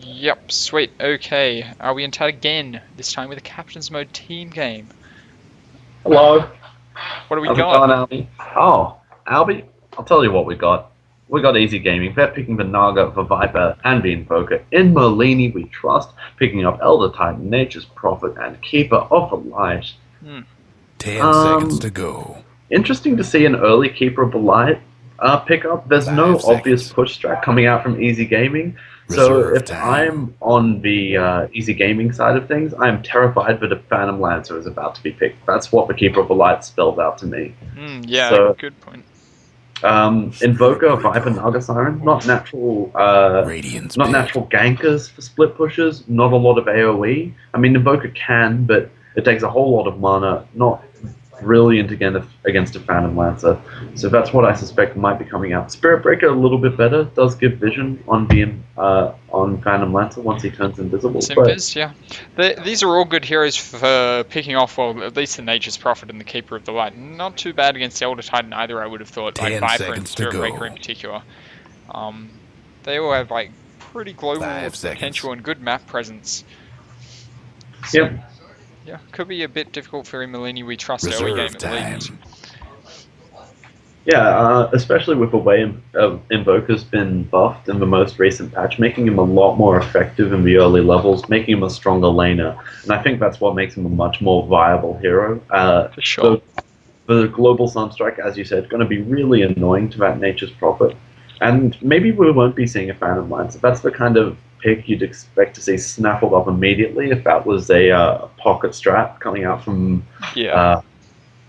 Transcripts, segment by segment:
Yep, sweet. Okay, are we in chat again? This time with a captain's mode team game. Hello, What do we how's it got? going, Albie? Oh, Albie, I'll tell you what we got. We got Easy Gaming. They're picking the Naga for Viper and the Invoker. In Merlini, we trust, picking up Elder Titan, Nature's Prophet, and Keeper of the Light. Hmm. 10 seconds to go. Interesting to see an early Keeper of the Light pickup. There's no 5 obvious seconds. push strat coming out from Easy Gaming. So Reserve if time. I'm on the Easy Gaming side of things, I'm terrified that a Phantom Lancer is about to be picked. That's what the Keeper of the Light spelled out to me. Yeah, So good point. Spirit Invoker, Viper, breaker. Naga Siren, Radiant's not bid. natural gankers for split pushes, not a lot of AoE. I mean, Invoker can, but it takes a whole lot of mana, not brilliant against a Phantom Lancer. So that's what I suspect might be coming out. Spirit Breaker a little bit better, does give vision on on Phantom Lancer once he turns invisible, but Simpiz, yeah. These are all good heroes for picking off, well, at least the Nature's Prophet and the Keeper of the Light. Not too bad against the Elder Titan either, I would have thought, like 10 Viper and seconds to Spirit Breaker in go. particular. They all have, like, pretty global 5 seconds. potential and good map presence. So, yeah, yeah, could be a bit difficult for Merlini We Trust early game Reserve at least. time. yeah, especially with the way Invoker's been buffed in the most recent patch, making him a lot more effective in the early levels, making him a stronger laner, and I think that's what makes him a much more viable hero. For sure. The global Sunstrike, as you said, going to be really annoying to that Nature's Prophet, and maybe we won't be seeing a Phantom Lancer. That's the kind of pick you'd expect to see snaffled up immediately if that was a pocket strat coming out from Yeah. uh,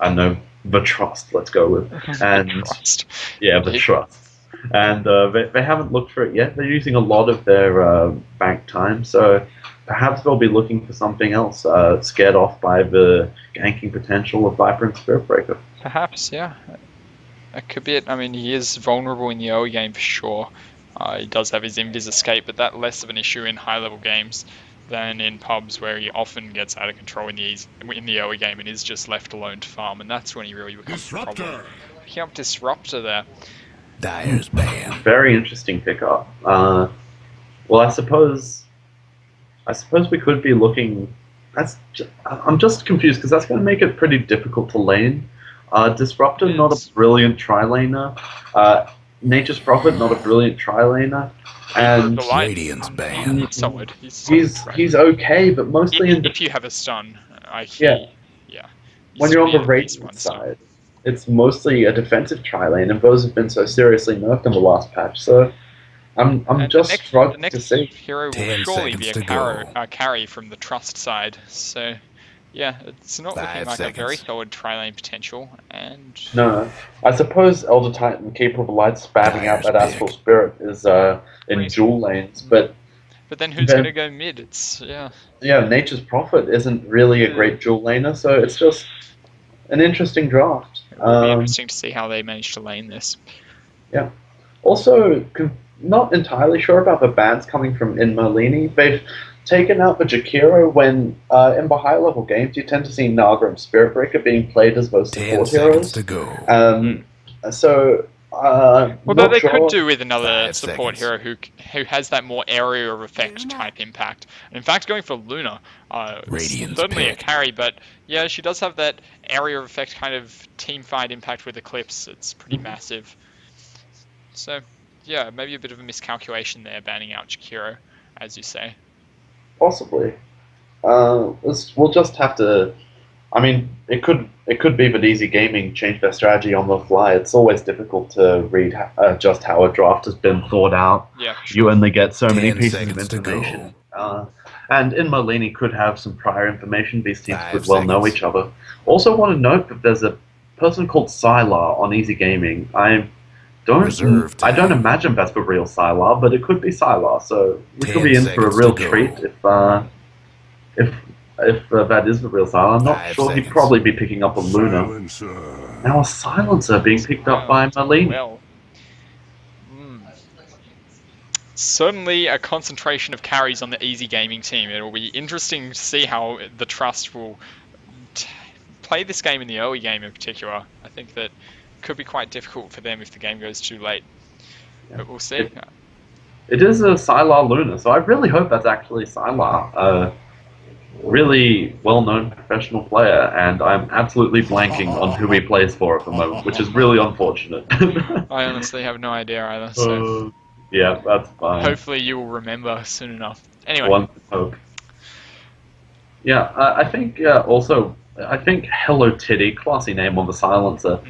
I don't know, the Trust. Let's go with The and Trust. yeah, the Indeed. Trust. And they haven't looked for it yet. They're using a lot of their bank time, so perhaps they'll be looking for something else, scared off by the ganking potential of Viper and Spirit Breaker. Perhaps, yeah. That could be it. I mean, he is vulnerable in the early game for sure. He does have his invis escape, but that's less of an issue in high-level games than in pubs where he often gets out of control in the early game and is just left alone to farm, and that's when he really becomes a problem. Picking up Disruptor there. Dyer's ban. Very interesting pickup. Well, I suppose we could be looking. I'm just confused because that's going to make it pretty difficult to lane. Disruptor, not a brilliant tri-laner. Nature's Prophet, not a brilliant tri-laner. And The Light, Radiant's ban. he's solid. He's solid, right? he's okay, but mostly If you have a stun, yeah, yeah. when He's you're on the at least Radiant one stun. side, it's mostly a defensive tri-lane, and those have been so seriously nerfed in the last patch. So I'm And just the struggling to next see. hero will 10 surely be seconds to go. a carry from the Trust side. So, yeah, it's not looking 5 like a very seconds. solid tri-lane potential. And No, I suppose Elder Titan, Keeper of the Light, spamming out Dyer's that Astral pick. Spirit is in reasonable. dual lanes, but But then who's then going to go mid? It's, yeah. yeah, Nature's Prophet isn't really a great dual laner, so it's just an interesting draft. It will be interesting to see how they manage to lane this. Yeah. Also, not entirely sure about the bans coming from In Merlini. They've taken out the Jakiro when, in the higher level games, you tend to see Naga and Spirit Breaker being played as those 10 support seconds heroes. to go. So, Although not they could sure. do with another 5 support seconds. hero who has that more area of effect type impact. And in fact, going for Luna, Radiant's certainly a pick. carry, but yeah, she does have that area of effect kind of team fight impact with Eclipse. It's pretty massive. So yeah, maybe a bit of a miscalculation there, banning out Jakiro, as you say. Possibly. We'll just have to. I mean, it could be that Easy Gaming changed their strategy on the fly. It's always difficult to read just how a draft has been thought out. Yeah, for You sure. only get so many 10 pieces of seconds to information. And in Merlini could have some prior information. These teams 5 could well know seconds. each other. Also, want to note that there's a person called Sylar on Easy Gaming. Reserve I don't time. imagine that's the real Sylar, but it could be Sylar. So we could 10 be in for a seconds real to go. treat if that is the real Sylar. I'm not 5 sure he'd seconds. probably be picking up a Luna. Now a Silencer being picked up by Merlini. Well, certainly a concentration of carries on the Easy Gaming team. It will be interesting to see how the Trust will play this game in the early game in particular. I think that could be quite difficult for them if the game goes too late. But we'll see. It is a Sylar Luna, so I really hope that's actually Sylar, a really well-known professional player, and I'm absolutely blanking on who he plays for at the moment, which is really unfortunate. I honestly have no idea either, so Yeah, that's fine. hopefully you will remember soon enough. Anyway. One can hope. Yeah, I think also, I think Hello Titty, classy name on the silencer,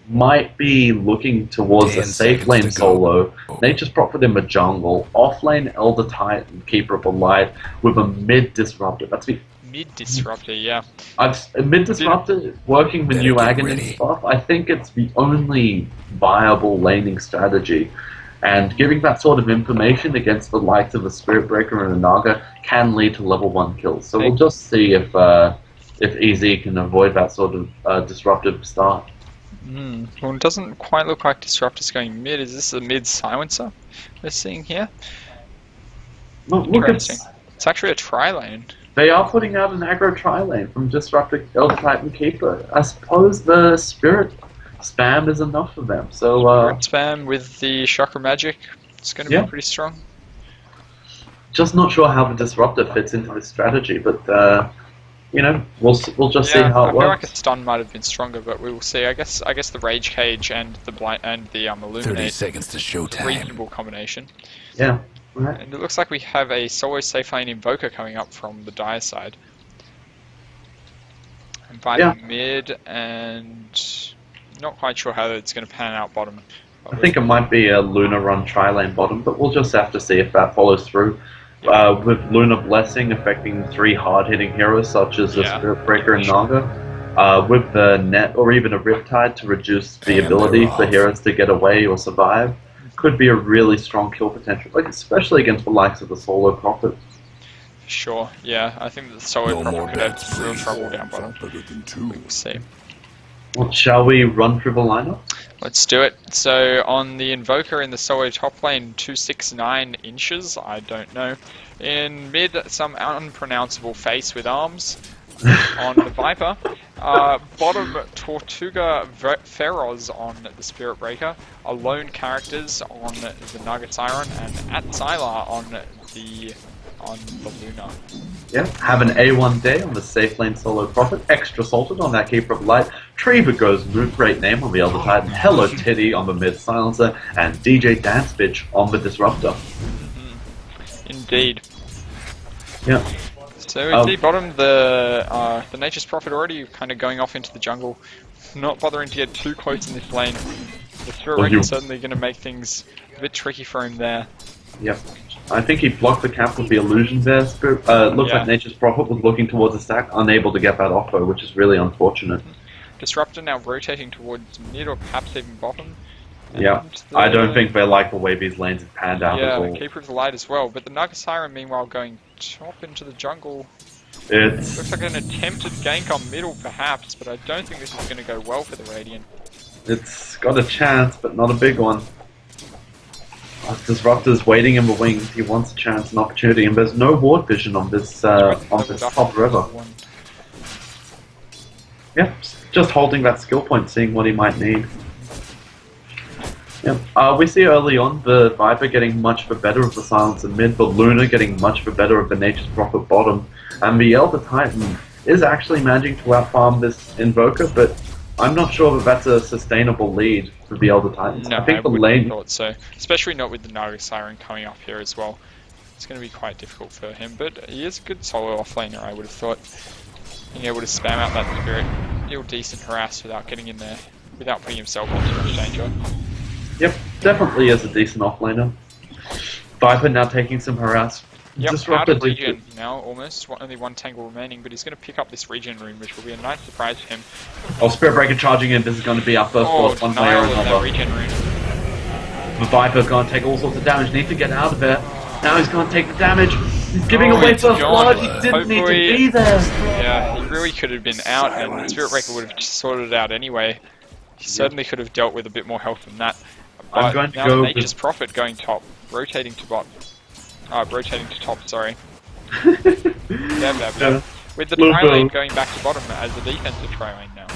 might be looking towards a 10 safe seconds lane to go. solo, Nature's Prophet in the jungle, off lane Elder Titan, Keeper of the Light, with a mid disruptor. That's the Mid-disruptor, yeah. mid disruptor working with Better new get Aghanim ready. stuff. I think it's the only viable laning strategy. And giving that sort of information against the likes of a Spirit Breaker and a Naga can lead to level 1 kills. So we'll just see if EZ can avoid that sort of disruptive start. Well, it doesn't quite look like Disruptor's going mid. Is this a mid silencer we're seeing here? Look, Interesting. It's actually a tri-lane. they are putting out an aggro tri-lane from Disruptor Elder Titan Keeper. I suppose the Spirit spam is enough for them. So Spam with the Chakra Magic. It's going to be pretty strong. just not sure how the Disruptor fits into this strategy, but you know, we'll just see how I it feel like works. a stun might have been stronger, but we will see. I guess the Rage Cage and the Thirty Illuminate, seconds to showtime. reasonable combination. Yeah. Right. And it looks like we have a solo safe lane Invoker coming up from the Dire side. And Viper mid, and not quite sure how it's going to pan out bottom. I think it might be a Luna run tri-lane bottom, but we'll just have to see if that follows through. With Luna Blessing affecting 3 hard-hitting heroes such as a Spirit Breaker and Naga, with the net or even a Riptide to reduce the And ability they're for off. heroes to get away or survive, could be a really strong kill potential, like especially against the likes of the Solo Prophet. Sure, yeah. I think that the solo No Prophet more could have bets, some real please. trouble down bottom. Better than 2. We'll see. Well, shall we run through the lineup? Let's do it. So on the Invoker in the solo top lane, 269 inches, I don't know. In mid, some unpronounceable face with arms. On the Viper. Bottom, Tortuga Feroz on the Spirit Breaker. Alone characters on the Nugget Siren, and at Sylar on the Luna. Yeah, have an A1 day on the safe lane Solo Prophet, extra salted on that Keeper of Light, Treva goes great name on the Elder Titan, Hello Titty on the mid silencer, and DJ Dance Bitch on the Disruptor. Indeed. Yeah. So indeed, bottom, the Nature's Prophet already kind of going off into the jungle, not bothering to get too close in this lane. The Spirit Breaker is certainly going to make things a bit tricky for him there. Yep. I think he blocked the cap with the illusion there. Looks like Nature's Prophet was looking towards the stack, unable to get that off though, which is really unfortunate. Disruptor now rotating towards mid or perhaps even bottom. Yeah, I don't think they like the way these lanes have panned out at all. Yeah, Keeper of the Light as well. But the Naga Siren, meanwhile, going top into the jungle. It's Looks like an attempted gank on middle, perhaps, but I don't think this is going to go well for the Radiant. It's got a chance, but not a big one. Disruptor's waiting in the wings. He wants a chance, an opportunity, and there's no ward vision on this top river. Yeah, just holding that skill point, seeing what he might need. Yeah, we see early on the Viper getting much the better of the Silencer mid, the Luna getting much the better of the Nature's Prophet bottom, and the Elder Titan is actually managing to outfarm this Invoker, but I'm not sure that that's a sustainable lead for the Elder Titans. No, I think the wouldn't lane. have thought so. Especially not with the Naga Siren coming up here as well. It's going to be quite difficult for him, but he is a good solo offlaner, I would have thought. Being able to spam out that Spirit, deal decent harass without getting in there, without putting himself in too much danger. Yep, definitely is a decent offlaner. Viper now taking some harass. Yep, out Disruptor of regen now, almost. Only one tangle remaining, but he's going to pick up this regen rune, which will be a nice surprise for him. Oh, Spirit Breaker charging in. This is going to be our first force one way or denial of that another. regen rune. The Viper's going to take all sorts of damage. Need to get out of there. Now he's going to take the damage. He's giving away it's first gone. blood. He didn't need to Hopefully- be there. Yeah, he really could have been out, and Spirit Breaker would have sorted it out anyway. He certainly could have dealt with a bit more health than that. But I'm going to now go Nature's with- Prophet going top, rotating to bot. Rotating to top, sorry. Yeah. With the Little tri lane bit. going back to bottom as a defensive tri lane now.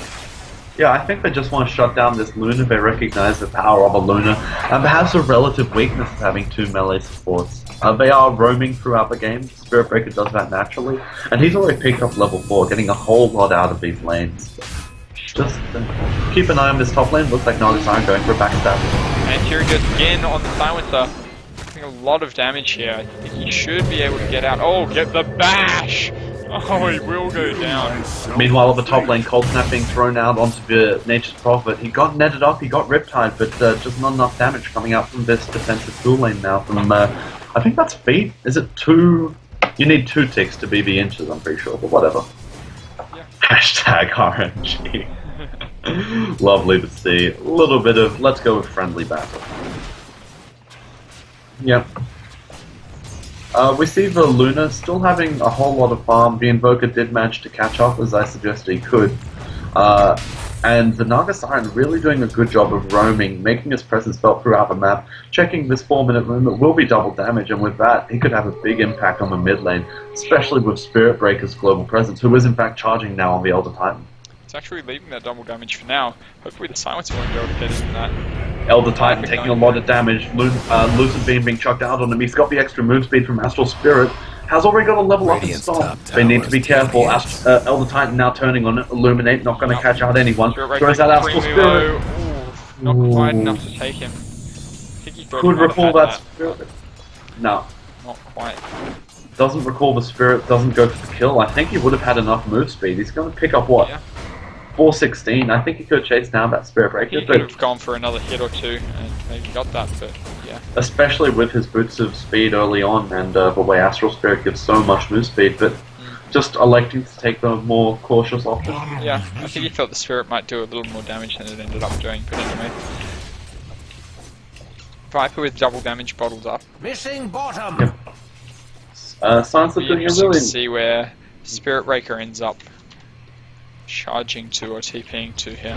Yeah, I think they just want to shut down this Luna. They recognize the power of a Luna, and perhaps a relative weakness of having 2 melee supports. They are roaming throughout the game. Spirit Breaker does that naturally, and he's already picked up level 4, getting a whole lot out of these lanes. Just keep an eye on this top lane. Looks like Nagasaki going for a backstab. And here he goes again on the Silencer. Doing a lot of damage here. I think he should be able to get out. Oh, get the bash! Oh, he will go down. Meanwhile, at the top lane, Cold Snap being thrown out onto the Nature's Prophet. He got netted up, he got Riptide, but just not enough damage coming out from this defensive dual lane now. From I think that's feet. Is it 2? You need 2 ticks to BB inches, I'm pretty sure, but whatever. Yeah. Hashtag RNG. Lovely to see. A little bit of let's go with friendly battle. Yep. We see the Luna still having a whole lot of farm. The Invoker did manage to catch up, as I suggested he could. And the Naga Siren really doing a good job of roaming, making his presence felt throughout the map. Checking this 4-minute limit will be double damage, and with that, he could have a big impact on the mid lane, especially with Spirit Breaker's global presence, who is in fact charging now on the Elder Titan. It's actually leaving that double damage for now. Hopefully the Silencer won't be able to get in that. Elder Titan taking a lot of damage. Lucid Beam being chucked out on him. He's got the extra move speed from Astral Spirit. Has already got a level up and stop. They need to be careful. Elder Titan now turning on it. Illuminate, not going to catch out anyone. Throws out Astral Spirit. Ooh, not quite enough to take him. I think he Could recall that Spirit. No. Not quite. Doesn't recall the Spirit, doesn't go for the kill. I think he would have had enough move speed. He's going to pick up what? Yeah. 416. I think he could chase down that Spirit Breaker. He could have gone for another hit or 2 and maybe got that, but yeah. Especially with his boots of speed early on and the way Astral Spirit gives so much move speed, but just electing to take the more cautious option. Yeah, I think he thought the Spirit might do a little more damage than it ended up doing, but anyway. Viper with double damage bottled up. Missing bottom! Yep. Science It'll be doing a interesting really... to see where Spirit Breaker ends up charging to or TPing to here.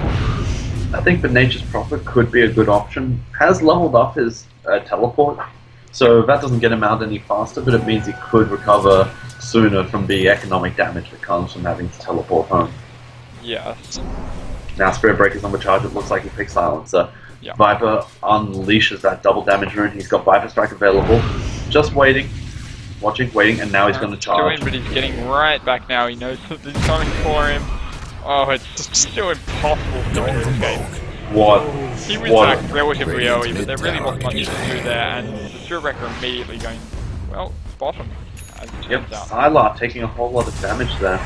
I think the Nature's Prophet could be a good option. Has leveled up his teleport, so that doesn't get him out any faster, but it means he could recover sooner from the economic damage that comes from having to teleport home. Yeah. Now Spirit Breaker's on the charge, it looks like he picks Silencer. Yeah. Viper unleashes that double damage rune, he's got Viper Strike available. Just waiting, watching, waiting, and now he's going to charge. But he's getting right back now, he knows that he's coming for him. Oh, it's still impossible for him to escape. What? He was like relatively early, but there really wasn't much to do there, and the Spirit Breaker immediately going, well, bottom. As it Yep, turns out. Sylar taking a whole lot of damage there.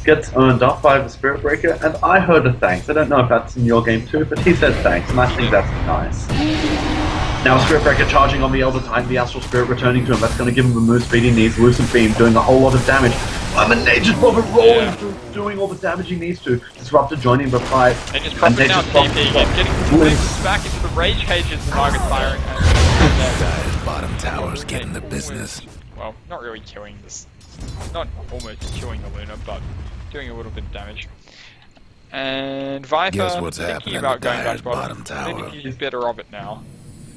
Gets earned up by the Spirit Breaker, and I heard a thanks. I don't know if that's in your game too, but he said thanks, and I think that's nice. Now Spirit Breaker charging on the Elder Titan, the Astral Spirit returning to him. That's going to give him the move speed he needs. Lucid Beam doing a whole lot of damage. I'm a Nature's Prophet rolling through, doing all the damage he needs to. Disruptor joining the fight. And just Prophet now TPing and getting glimpses back into the rage cages and target firing. Guys, bottom tower's getting the business. Well, not really killing this. Not almost killing the Luna, but doing a little bit of damage. And Viper Guess what's thinking happening about to going back Dyer's bottom. bottom Maybe tower? he's better of it now.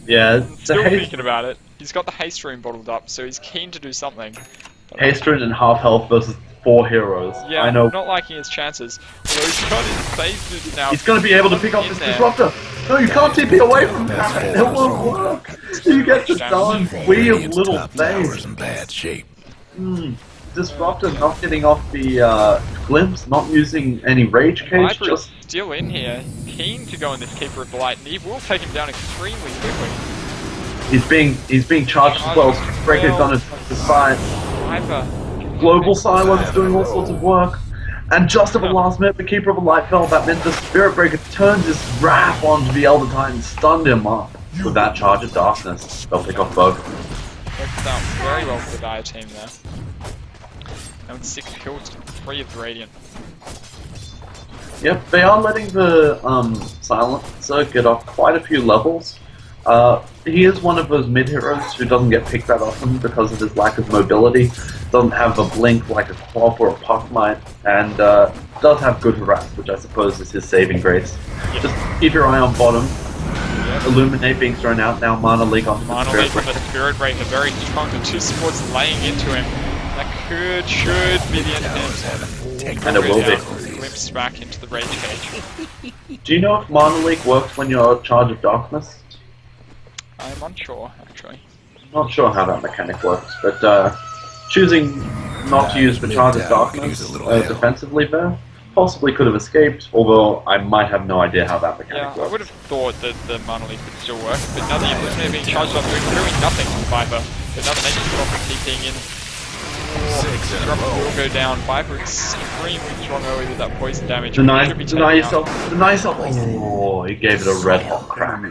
Yeah, Still the haste, thinking about it. He's got the haste rune bottled up, so he's keen to do something. But haste rune and half health versus 4 heroes. yeah, I know. not liking his chances. So he's got his phase boost now. He's going to be able to pick up In this there. Disruptor. No, you can't TP away from that. It won't work. You get the darn weird Radiant's little top tower's phase. in bad shape. Disruptor not getting off the glimpse, not using any rage cage, Viper is just still in here, keen to go in this Keeper of the Light, and he will take him down extremely quickly. he's being charged as well. Breaker's gonna decide. Viper. Global Silence doing all sorts of work. And just at the last minute, the Keeper of the Light fell. That meant the Spirit Breaker turned his wrath onto the Elder Titan, stunned him up. With that charge of darkness, they'll pick off both. Worked out very well for the Dire team there. And with 6 kills, 3 of the Radiant. Yep, they are letting the Silencer get off quite a few levels. He is one of those mid heroes who doesn't get picked that often because of his lack of mobility. Doesn't have a blink like a Quap or a Puck might, and does have good harass, which I suppose is his saving grace. Yep. Just keep your eye on bottom. Yep. Illuminate being thrown out now. Mana Leak onto the Mana Spirit Leak with Breaker. the Spirit Breaker, very strong. The 2 supports laying into him. That should be the end of him. And it will be. glimpse back into the Rage Cage. Do you know if Mana Leak works when you're Charge of Darkness? I'm unsure, actually. Not sure how that mechanic works, but choosing not to use the Charge of Darkness defensively there possibly could have escaped, although I might have no idea how that mechanic works. I would have thought that the Mana Leaf would still work, but now that you're being charged up, doing literally nothing to Viper. Another Nature's Prophet TPing in. Will go down. Viper extremely strong early with that poison damage. Deny yourself. Oh, he gave it a red hot crack.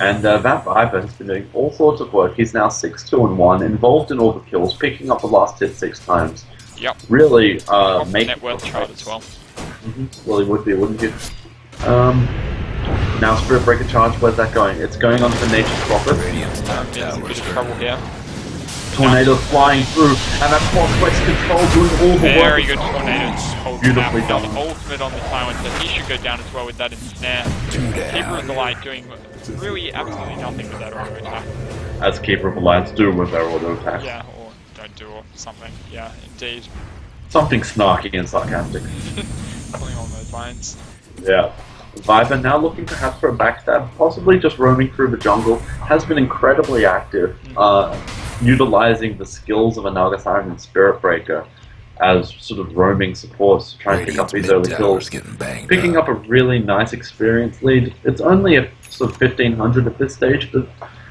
And that Viper has been doing all sorts of work. He's now 6-2-1, involved in all the kills, picking up the last hit 6 times. Yep. Really making net worth chart as well. Well, he would be, wouldn't you? Now Spirit Breaker charge. Where's that going? It's going on to Nature's Prophet. It's a bit of trouble here. Tornado flying through, and that Crosswest control doing all the work. Very good tornado. Beautifully done. Ultimate on the silencer. He should go down as well with that ensnare. Keeper of the Light doing really absolutely nothing with that auto attack. As Keeper of the Lights do with their auto attack. Yeah, or don't do or something. Yeah, indeed. Something snarky and sarcastic. Something along those lines. Yeah. Viper now looking perhaps for a backstab, possibly just roaming through the jungle, has been incredibly active, utilizing the skills of a Naga Siren and Spirit Breaker as sort of roaming supports to try and pick up these early kills. Picking up a really nice experience lead. It's only a sort of 1500 at this stage, but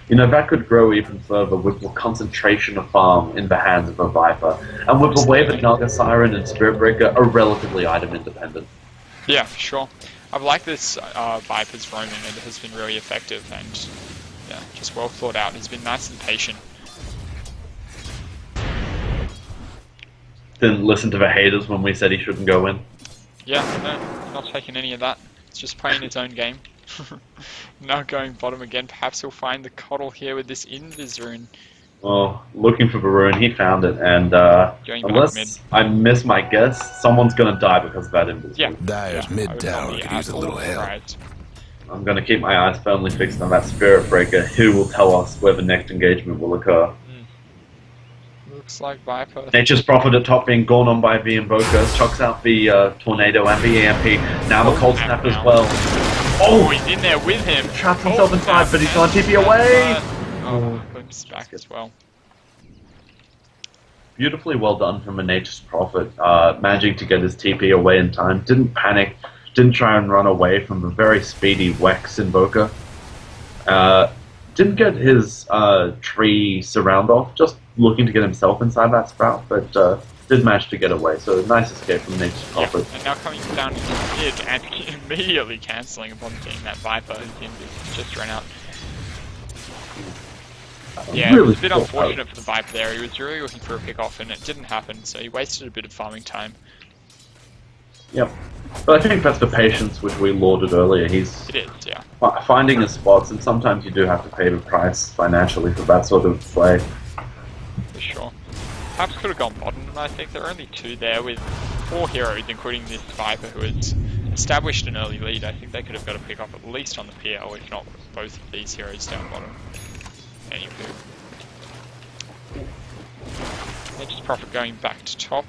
you know, that could grow even further with the concentration of farm in the hands of a Viper, and with the way that Naga Siren and Spirit Breaker are relatively item independent. Yeah, for sure. I've liked this Viper's roaming, and it has been really effective and yeah, just well thought out. He's been nice and patient. Didn't listen to the haters when we said he shouldn't go in. Yeah, no, not taking any of that. It's just playing his own game. Now going bottom again. Perhaps he'll find the coddle here with this Invis rune. Oh, looking for the rune, he found it, and unless I miss my guess, someone's gonna die because of that Invis. Yeah. Dire's mid tower could use a little help. I'm gonna keep my eyes firmly fixed on that Spirit Breaker, who will tell us where the next engagement will occur. Looks like Viper. Nature's Prophet at top being gone on by the Invoker, chucks out the Tornado and the EMP, now the Cold Snap as well. Oh, he's in there with him! Trapped himself inside, but he's gonna TP away! Oh, glimpse back as well. Beautifully well done from a Nature's Prophet, managing to get his TP away in time, didn't panic, didn't try and run away from the very speedy Wex Invoker. Didn't get his tree surround off, just looking to get himself inside that sprout, but did manage to get away, so nice escape from Nature's Prophet. Yeah, and now coming down to the mid and immediately cancelling upon seeing that Viper who's just ran out. Yeah, really it was a bit unfortunate for the Viper there. He was really looking for a pick-off and it didn't happen, so he wasted a bit of farming time. Yep. But I think that's the patience which we lauded earlier. It is, yeah. Finding his spots, and sometimes you do have to pay the price financially for that sort of play. For sure. Perhaps could have gone bottom, and I think there are only 2 there with 4 heroes, including this Viper who has established an early lead. I think they could have got a pick up at least on the PL, if not both of these heroes down bottom. Anywho. Nature's Prophet going back to top.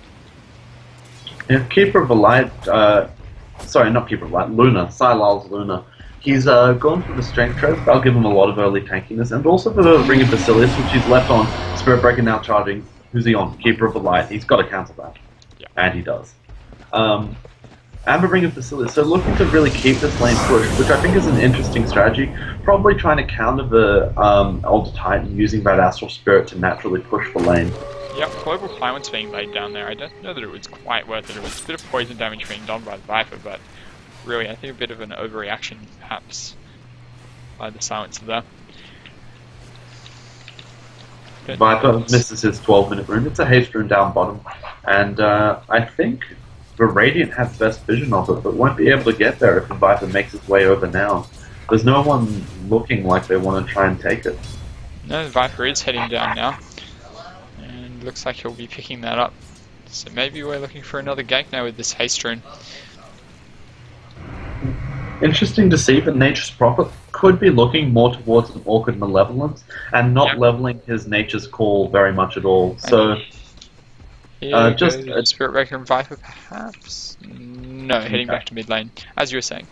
Yeah, Keeper of the Light, sorry, not Keeper of the Light, Luna, Sylal's Luna. He's gone for the Strength Tread, that'll give him a lot of early tankiness, and also for the Ring of Basilius, which he's left on. Spirit Breaker now charging. Who's he on? Keeper of the Light. He's got to cancel that. Yeah. And he does. And the Ring of Basilius, so looking to really keep this lane pushed, which I think is an interesting strategy. Probably trying to counter the Elder Titan using that Astral Spirit to naturally push the lane. Yep, Global Silence being laid down there. I don't know that it was quite worth it. It was a bit of poison damage being done by the Viper, but really I think a bit of an overreaction perhaps by the Silencer there. But Viper misses his 12-minute rune. It's a haste rune down bottom, and I think the Radiant has best vision of it, but won't be able to get there if the Viper makes its way over now. There's no one looking like they want to try and take it. No, the Viper is heading down now, and looks like he'll be picking that up. So maybe we're looking for another gank now with this haste rune. Interesting to see that Nature's Prophet could be looking more towards an Orchid Malevolence and not leveling his Nature's Call very much at all. So Here just goes Spirit Breaker and Viper, perhaps? No, heading back to mid lane, as you were saying.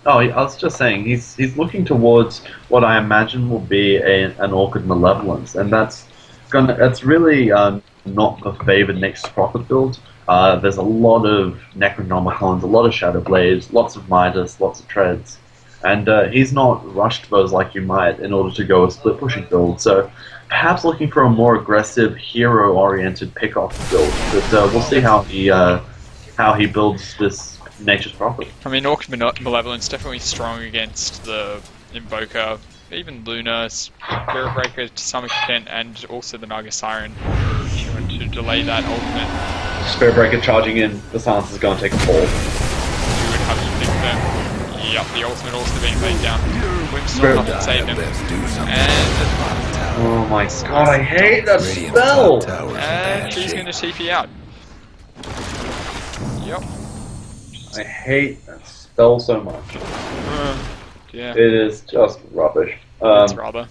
Oh, I was just saying he's looking towards what I imagine will be an Orchid Malevolence, and that's really not the favored Nature's Prophet build. There's a lot of Necronomicons, a lot of Shadow Blades, lots of Midas, lots of Treads, and he's not rushed those like you might in order to go a split pushing build. So perhaps looking for a more aggressive, hero-oriented pick-off build. But we'll see how he builds this Nature's Prophet. I mean, Orchid Malevolence definitely strong against the Invoker, even Luna, Spirit Breaker to some extent, and also the Naga Siren. If you want to delay that ultimate, Spirit Breaker charging in, the silence is going to take a fall. you would have to think that. Yep, the ultimate also being laid down. Whimstorm not to save him. And oh my god, I hate that spell! And she's going to TP out. Yep. I hate that spell so much. Yeah. It is just rubbish. It's rather.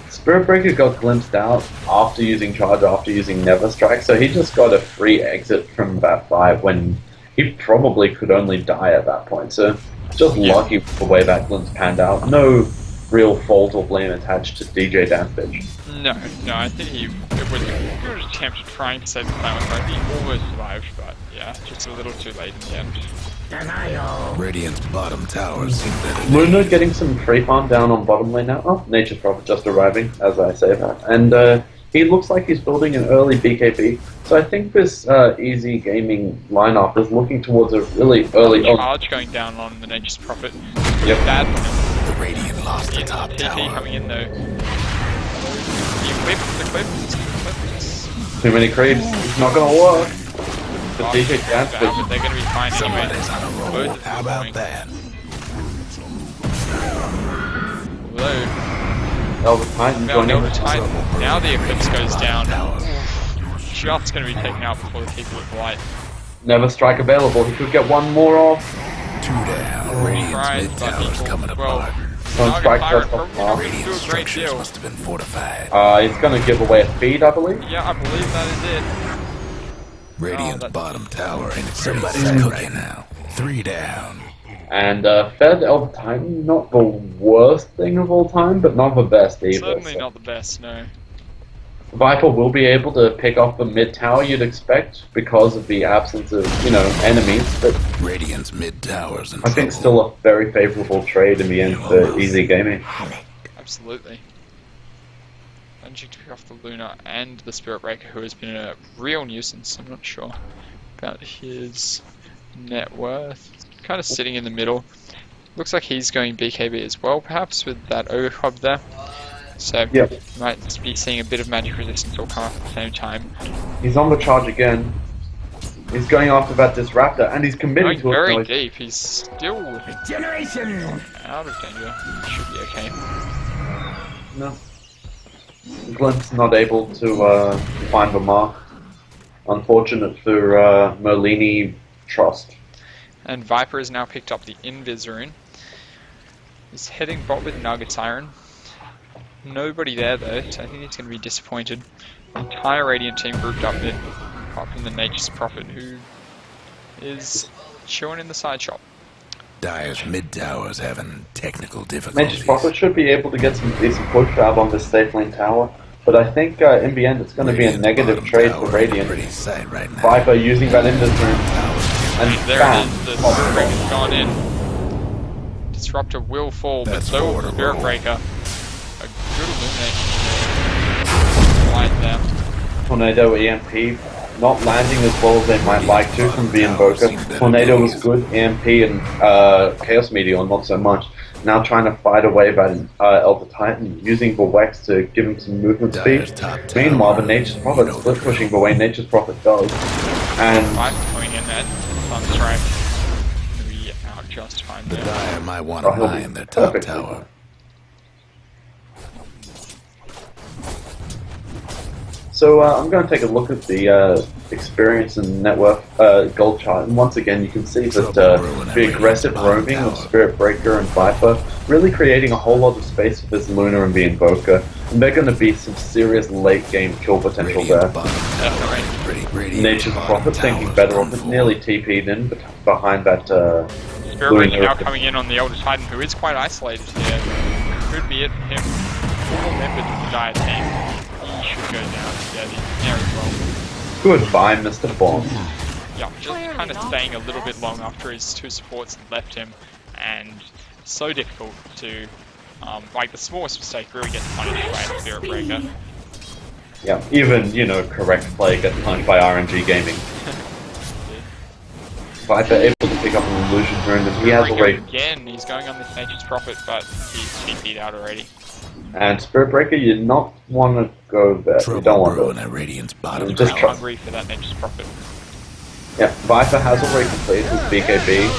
Spirit Breaker got glimpsed out after using Charge, after using Never Strike, so he just got a free exit from that fight when he probably could only die at that point. So just lucky the way that glimpse panned out. No real fault or blame attached to DJ Danfitch. No, I think it was a good attempt trying to save the planet. He almost survived, but yeah, just a little too late in the end. Radiant's bottom towers seem better. Luna getting some free farm down on bottom lane now. Oh, Nature's Prophet just arriving, as I say that. And he looks like he's building an early BKB. So I think this Easy Gaming lineup is looking towards a really early charge going down on the Nature's Prophet. Yep. Bad. The Radiant lost the top TP tower. coming in though. The clip. Too many creeps. It's not going to work. The DJ Danfitch. But they're going to be fine anyway. Somebody's on a roll. How about that? Although, Elder Titan joining. now the Eclipse goes down. Just going to be taken out before the Keeper with Light. Never Strike available. He could get one more off. 2 down. Radiant's mid tower's coming apart. Don't strike just probably off. not going to do Radiant a great structures deal. must have been fortified. He's going to give away a feed, I believe. Yeah, I believe that is it. Radiant's that's- bottom tower and somebody's cooking now. 3 down. And Fed Elder Titan, not the worst thing of all time, but not the best either. Certainly So not the best, no. Viper will be able to pick off the mid tower you'd expect because of the absence of, enemies, but Radiant's mid towers and I think still a very favorable trade in the end for Easy Gaming. Absolutely. Managing to pick off the Luna and the Spirit Breaker, who has been a real nuisance. I'm not sure about his net worth. Kind of sitting in the middle. Looks like he's going BKB as well, perhaps, with that Ogre Club there. So, Yep. might be seeing a bit of magic resistance all come up at the same time. He's on the charge again. He's going after that Disruptor, and he's committing Going to very it. deep. He's still out of danger. Should be okay. No. Glint's not able to find the mark. Unfortunate for Merlini Trust. And Viper has now picked up the Invis rune. He's heading bot with Nugget Siren. Nobody there though, so I think he's going to be disappointed. The entire Radiant team grouped up mid, apart from the Nature's Prophet, who is chilling in the side shop. Dire's mid tower's having technical difficulties. Nature's Prophet should be able to get some decent push out on this safe lane tower, but I think in the end it's going to be a Radiant's negative bottom trade tower for in a Radiant. pretty sight right now. Viper using that Invis rune, and There bam! it is, the Spirit Breaker's gone in. Disruptor will fall, but That's so will forward the a Spirit roll. Breaker. A good illuminate. Light there. Tornado EMP not landing as well as they might like to from the Invoker. Tornado was good, EMP and Chaos Meteor not so much. Now trying to fight away that Elder Titan, using the Wex to give him some movement speed. Dire's top tower. Meanwhile, the Nature's Prophet split pushing the way Nature's Prophet does. And Viper coming in there. Sunstrike. We out just fine The there. Dire might want to he'll be mine their top perfect. tower. So I'm going to take a look at the experience and net worth gold chart, and once again you can see that the aggressive roaming of Spirit Breaker and Viper really creating a whole lot of space for this Luna and the Invoker. They're going to be some serious late game kill potential there. Nature's Prophet thinking better of it, nearly TP'd in behind that. Spirit Breaker now coming in on the Elder Titan, who is quite isolated here. Could be it for him. All members of the Dire team. He should go down. Yeah, he's there as well. Goodbye, Mr. Bomb. Yeah, just kind of staying a little bit long after his two supports left him, and so difficult to, like the smallest mistake really gets punished by a Spirit Breaker. Yeah, even, you know, correct play gets punished by RNG Gaming. Viper able to pick up an illusion rune, and he has already... Again, he's going on this Nature's Prophet, but he's TP'd out already. And Spirit Breaker, you not want to go there. You don't want to. Radiant's bottom just tower. Hungry for that Nature's Prophet. Yeah, Viper has already completed his BKB,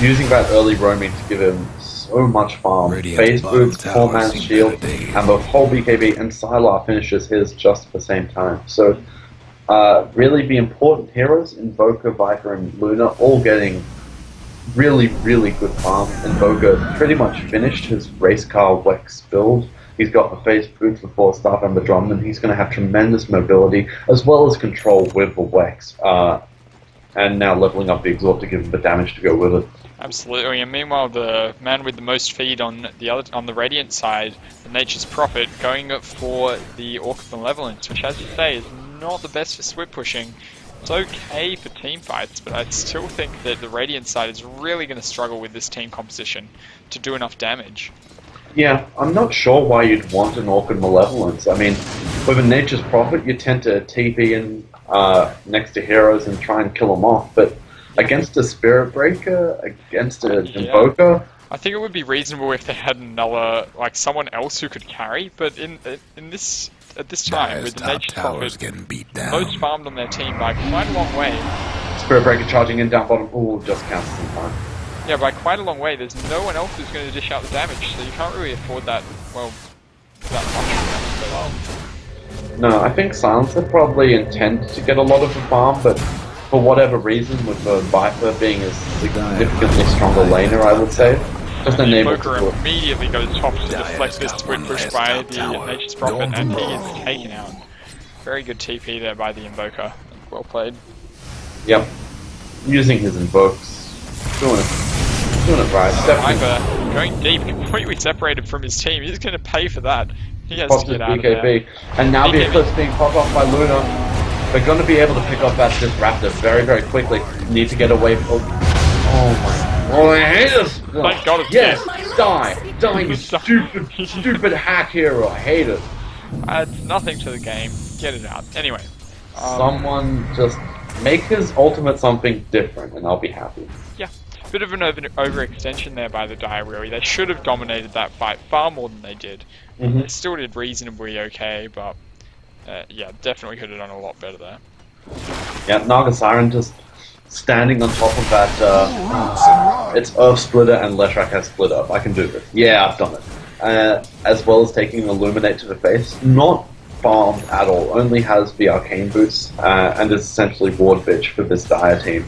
using that early roaming to give him so much farm. Phase boots, 4-man shield, and the whole BKB, and Sylar finishes his just at the same time. So, really the important heroes, Invoker, Viper, and Luna, all getting really, really good farm. Invoker pretty much finished his race car Wex build. He's got the phase boots, the 4-staff, and the drum, and he's going to have tremendous mobility, as well as control with the Wex. And now leveling up the Exhort to give him the damage to go with it. Absolutely, and meanwhile the man with the most feed on the Radiant side, the Nature's Prophet, going for the Orc of Malevolence, which as you say is not the best for SWIP pushing. It's okay for team fights, but I still think that the Radiant side is really going to struggle with this team composition to do enough damage. Yeah, I'm not sure why you'd want an Orc of Malevolence. I mean, with a Nature's Prophet, you tend to TP in next to heroes and try and kill them off, but against a Spirit Breaker, against an Invoker... I think it would be reasonable if they had another, like someone else who could carry, but at this time, with the Nature's Prophet most farmed on their team by quite a long way. Spirit Breaker charging in down bottom, ooh, just counts some time. Yeah, by quite a long way, there's no one else who's going to dish out the damage, so you can't really afford that, well, that much. No, I think Silencer probably intended to get a lot of the farm, but for whatever reason, with the Viper being a significantly stronger laner, I would say, just unable to do it. Immediately goes top to deflect this twin push by the Nature's Prophet, and he is taken out. Very good TP there by the Invoker. Well played. Yep. Using his Invokes. Doing it right. Viper going deep, completely separated from his team. He's going to pay for that. He has to get out of there. And now the Eclipse being popped off by Luna. They're going to be able to pick up that Disruptor very, very quickly. Need to get away from... Oh my... Oh, I hate this! Thank God it's yes! Die, you stupid hack hero. I hate it. Adds nothing to the game. Get it out. Anyway. Someone just make his ultimate something different and I'll be happy. Yeah. Bit of an overextension there by the Dire, really. They should have dominated that fight far more than they did. They still did reasonably okay, but yeah, definitely could have done a lot better there. Yeah, Naga Siren just standing on top of that, it's Earth Splitter and Leshrac has split up. I can do this. Yeah, I've done it. As well as taking an Illuminate to the face. Not farmed at all, only has the Arcane Boots, and is essentially Ward Bitch for this Dire team.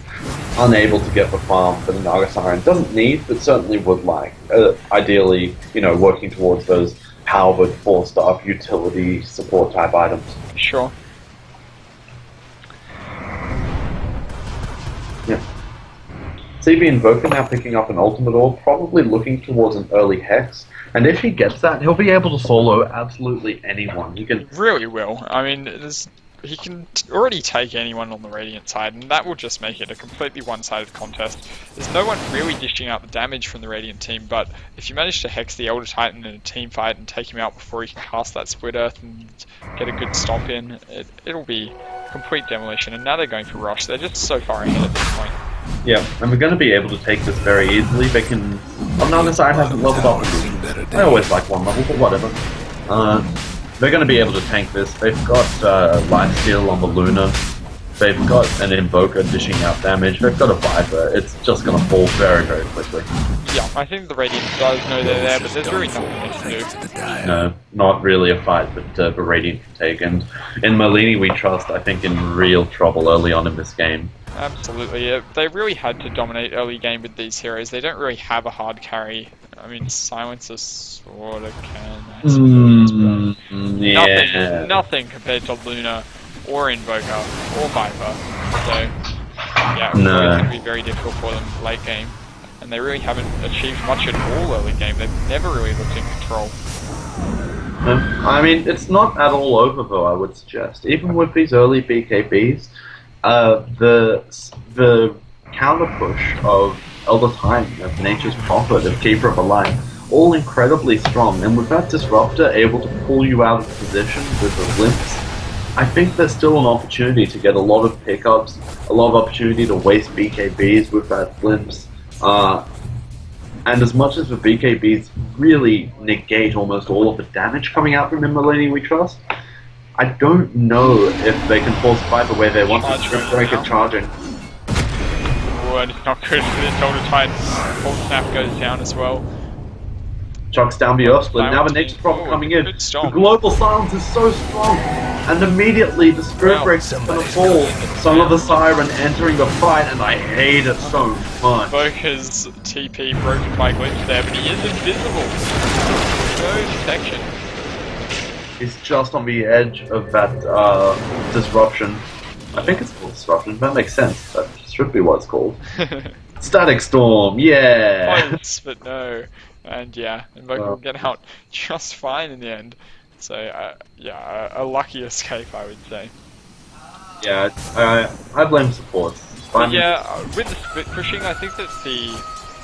Unable to get the farm for the Naga Siren. Doesn't need, but certainly would like. Ideally, you know, working towards those powered 4-star utility support type items. Sure. Yeah. CB Invoker now picking up an ultimate orb, probably looking towards an early Hex. And if he gets that, he'll be able to solo absolutely anyone. He can really will. I mean, he can already take anyone on the Radiant side, and that will just make it a completely one-sided contest. There's no one really dishing out the damage from the Radiant team, but if you manage to hex the Elder Titan in a team fight and take him out before he can cast that Split Earth and get a good stomp in, it'll be complete demolition. And now they're going for Rush. They're just so far ahead at this point. Yeah, and we're going to be able to take this very easily. They can... Oh, no, the side hasn't leveled up. I always like one level, but whatever. They're going to be able to tank this. They've got Lifesteal on the Luna. They've got an Invoker dishing out damage. They've got a Viper. It's just going to fall very, very quickly. Yeah, I think the Radiant does know they're there, but there's really nothing they can do. No, not really a fight that the Radiant can take. And in Malini we trust, I think, in real trouble early on in this game. Absolutely. They really had to dominate early game with these heroes. They don't really have a hard carry I mean, Silencer sort of can, I suppose, but Yeah. nothing compared to Luna or Invoker or Viper. So, yeah, No. it's going to be very difficult for them late game. And they really haven't achieved much at all early game. They've never really looked in control. I mean, it's not at all over though, I would suggest. Even with these early BKBs, the counter push of Elder Titan, of Nature's Prophet, of Keeper of the Light, all incredibly strong. And with that Disruptor able to pull you out of position with the blimps, I think there's still an opportunity to get a lot of pickups, a lot of opportunity to waste BKBs with that blimps. And as much as the BKBs really negate almost all of the damage coming out from Immolini We Trust, I don't know if they can force Viper where they want to Script Breaker charging. Oh, and it's not good for this Elder Titan. Full Snap goes down as well. Chucks down the Earth Split. Now the Nature's Prophet coming in. The Global Silence is so strong. And immediately the Spirit Breaker's gonna fall. Son of the Siren entering the fight, and I hate it so much. Invoker's TP broken by glitch there, but he is invisible. No detection. He's just on the edge of that disruption. I think it's called disruption. That makes sense. That should be what it's called. Static Storm, yeah! Close, but no. And yeah, Invoker will get out just fine in the end. So yeah, a lucky escape, I would say. Yeah, I blame support. But yeah, with the split pushing, I think that the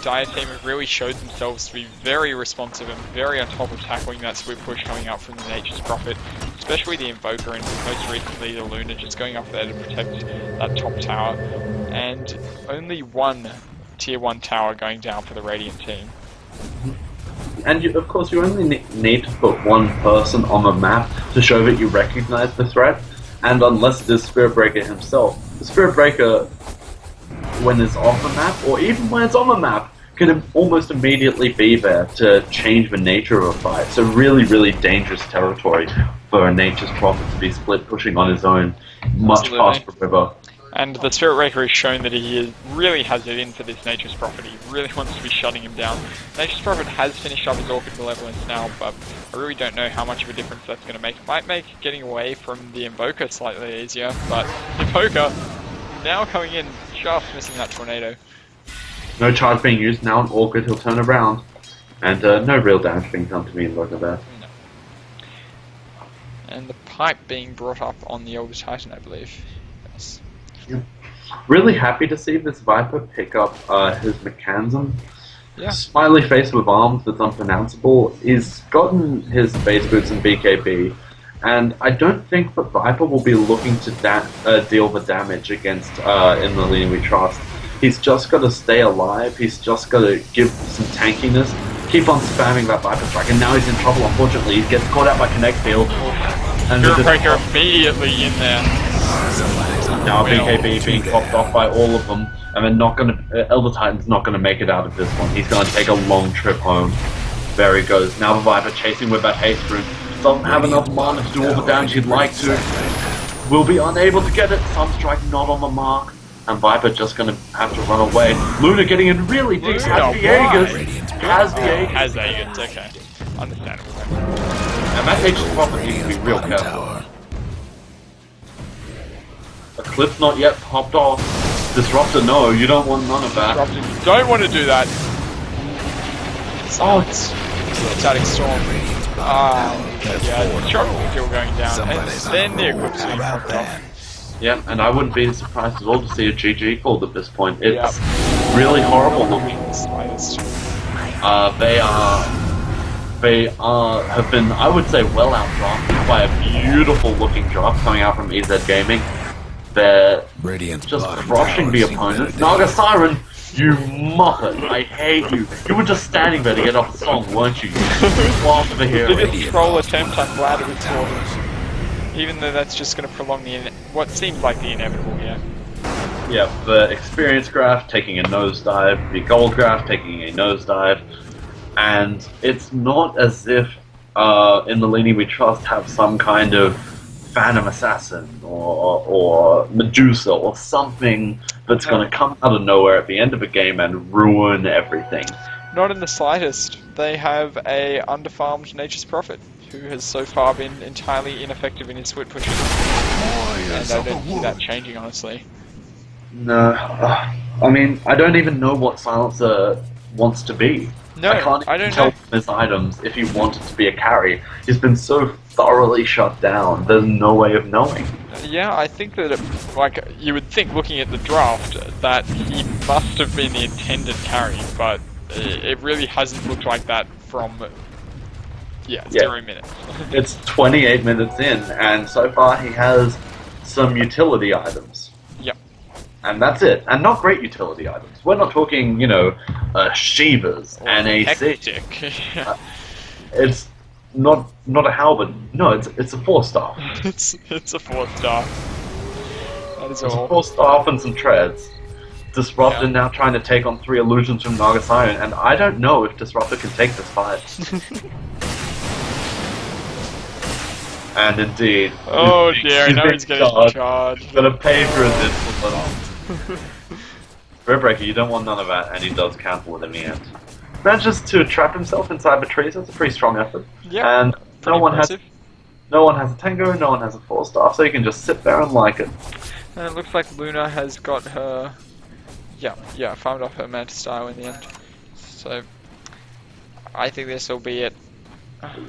Dire team have really showed themselves to be very responsive and very on top of tackling that split push coming out from the Nature's Prophet, especially the Invoker and most recently the Luna just going up there to protect that top tower. And only one tier 1 tower going down for the Radiant team. And of course, you only need to put one person on the map to show that you recognize the threat. And unless it is Spirit Breaker himself, the Spirit Breaker, when it's off the map, or even when it's on the map, can almost immediately be there to change the nature of a fight. So really, really dangerous territory for a Nature's Prophet to be split pushing on his own, much past the river. And the Spirit Breaker has shown that he really has it in for this Nature's Prophet. He really wants to be shutting him down. Nature's Prophet has finished up his Orchid Malevolence now, but I really don't know how much of a difference that's going to make. It might make getting away from the Invoker slightly easier, but Invoker now coming in, just missing that tornado. No charge being used, now an Orchid, he'll turn around. And no real damage being done to me in Invoker there. No. And the pipe being brought up on the Elder Titan, I believe. Yes. Really happy to see this Viper pick up his mechanism. Yeah. Smiley face with arms that's unpronounceable. He's gotten his base boots and BKB, and I don't think that Viper will be looking to deal the damage against Immolini We Trust. He's just got to stay alive, he's just got to give some tankiness, keep on spamming that Viper strike, and now he's in trouble, unfortunately. He gets caught out by Connect Field. And Spirit Breaker immediately in there. Now BKB being popped off by all of them, and they're not going to. Elder Titan's not going to make it out of this one. He's going to take a long trip home. There he goes. Now the Viper chasing with that haste rune. Doesn't have enough mana to do all the damage he'd like to. Will be unable to get it. Sunstrike not on the mark, and Viper just going to have to run away. Luna getting in really deep. Has the Aegis. Has Aegis. Okay, understandable. And that Nature's Prophet needs to be real careful. Eclipse not yet popped off. Disruptor, no, you don't want none of that. Disruptor, you don't want to do that. Oh, it's Static Storm. Yeah, Struggle Kill going down, and then the Eclipse being popped off. Yeah, and I wouldn't be surprised at all to see a GG called at this point. It's really horrible looking. They have been, I would say, well outdrafted by a beautiful looking draft coming out from EazyGaming. They're just crushing the opponent. Naga Siren, you muppet! I hate you. You were just standing there to get off the song, weren't you? Laugh of the hero. Biggest troll attempt, I'm glad it was called. Even though that's just going to prolong what seems like the inevitable here. Yeah, the experience graph taking a nosedive, the gold graph taking a nosedive, and it's not as if Immolini We Trust have some kind of Phantom Assassin or Medusa or something that's going to come out of nowhere at the end of a game and ruin everything. Not in the slightest. They have a underfarmed Nature's Prophet, who has so far been entirely ineffective in his split pushes. And I don't see that changing, honestly. No. I mean, I don't even know what Silencer wants to be. No, I can't I even don't tell know. from his items if he wanted to be a carry. He's been so thoroughly shut down, there's no way of knowing. Yeah, I think that, like, you would think looking at the draft that he must have been the intended carry, but it really hasn't looked like that from, 0 minutes. It's 28 minutes in, and so far he has some utility items. Yep. And that's it. And not great utility items. We're not talking, Shivas and AC. Hectic. It's not a halberd. No, it's a 4-star. it's a 4-star. That is It's a all. 4-star and some treads. Disruptor now trying to take on 3 illusions from Nagasaion, and I don't know if Disruptor can take this fight. And indeed. Oh dear, I know he's getting charged. He's gonna pay for his discipline. Breadbreaker, you don't want none of that, and he does cancel it in the end. Manages to trap himself inside the trees. That's a pretty strong effort. Yeah, and no one has a Tango, no one has a 4-star, so you can just sit there and like it. And it looks like Luna has got her, farmed off her Manta style in the end. So I think this will be it.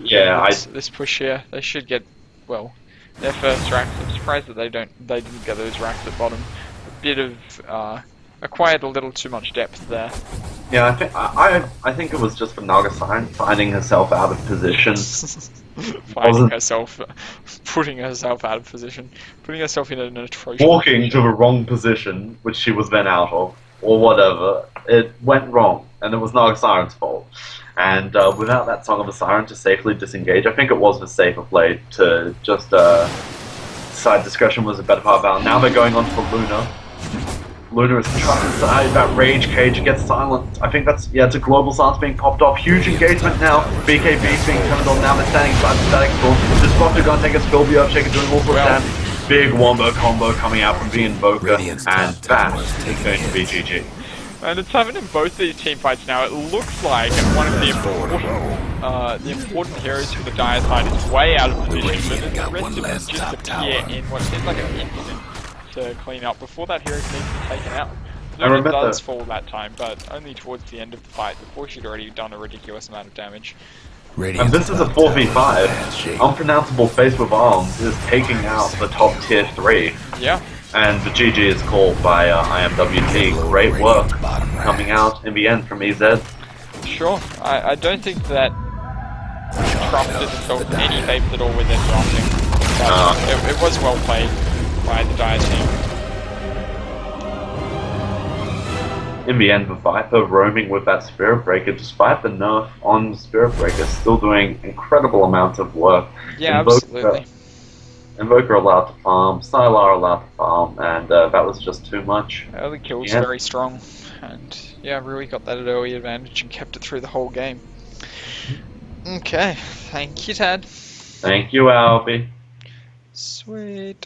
Yeah, this push here, they should get, well, their first racks. I'm surprised that they didn't get those racks at bottom. A bit of acquired a little too much depth there. Yeah, I think it was just for Nagasaion finding herself out of position. Putting herself out of position, putting herself in an atrocious walking position. to the wrong position, which she was then out of, or whatever. It went wrong, and it was Nagasairon's fault. And without that Song of the Siren to safely disengage, I think it was the safer play to just side discretion was a better part of it. Now they're going on for Luna. Luna is trying to side that Rage Cage gets silenced. I think that's, it's a global silence being popped off. Huge engagement now. BKB is being turned on. Now they're standing side to static storm. Disruptor gonna take a spill. Shaker doing all sorts of damage. Big wombo combo coming out from the Invoker. And that is going to be GG. And it's happened in both these team fights now. It looks like one of the important heroes for the Dire side is way out of position, but then the rest of them just appear in what seems like an instant to clean up before that hero can even be taken out. Luna does fall that time, but only towards the end of the fight, before she'd already done a ridiculous amount of damage. And this is a 4v5. Unpronounceable Face with Arms is taking out the top tier 3. Yeah. And the GG is called by IMWT. Great work coming out in the end from EZ. Sure. I don't think that Trump did himself any favours at all with their drafting. But it was well played by the Dire team. In the end, the Viper roaming with that Spirit Breaker, despite the nerf on the Spirit Breaker, still doing incredible amounts of work. Yeah, absolutely. Invoker allowed to farm, Sylar allowed to farm, and that was just too much. Early kills very strong, and Rui got that early advantage and kept it through the whole game. Okay, thank you, Tad. Thank you, Albie. Sweet.